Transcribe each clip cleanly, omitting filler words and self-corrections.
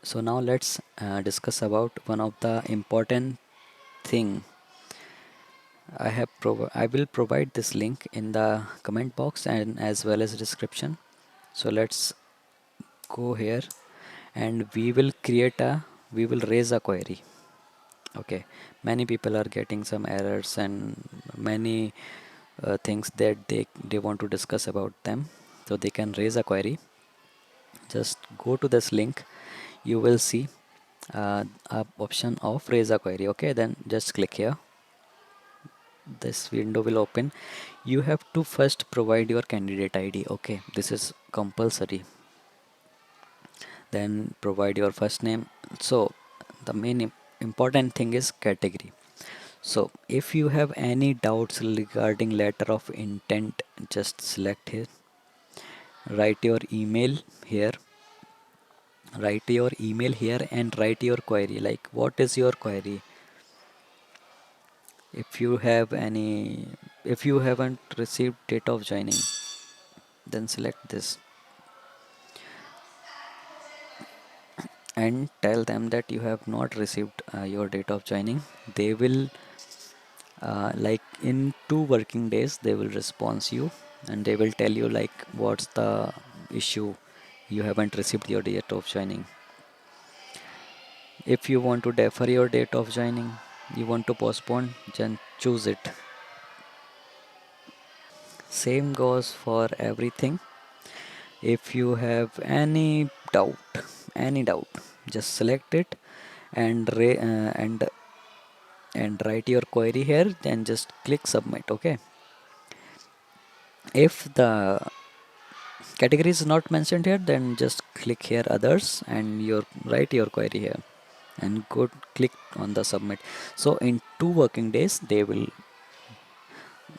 So now let's discuss about one of the important thing. I will provide this link in the comment box and as well as description. So let's go here and we will raise a query. Okay, many people are getting some errors and many things that they want to discuss about them, so they can raise a query. Just go to this link, you will see a option of raise a query. Okay, then just click here. This window will open. You have to first provide your candidate ID. Okay, this is compulsory. Then provide your first name. So the main important thing is category. So if you have any doubts regarding letter of intent, just select here, write your email here, and write your query, like what is your query. If you have any, if you haven't received date of joining, then select this and tell them that you have not received your date of joining. They will like in 2 working days they will respond you, and they will tell you like what's the issue, you haven't received your date of joining. If you want to defer your date of joining, you want to postpone, then choose it. Same goes for everything. If you have any doubt, just select it and write your query here, then just click submit. Okay, if the category is not mentioned here, then just click here others and your write your query here and go click on the submit. So in 2 working days they will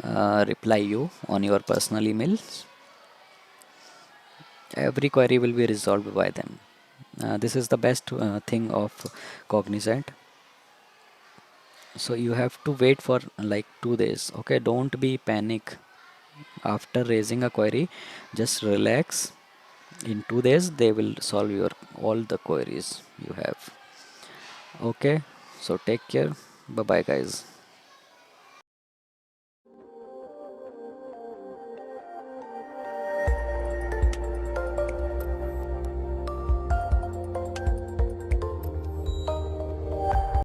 reply you on your personal email. Every query will be resolved by them. This is the best thing of Cognizant. So you have to wait for like 2 days. Okay, don't be panic after raising a query. Just relax. In 2 days they will solve your all the queries you have. Okay, so take care. Bye bye guys.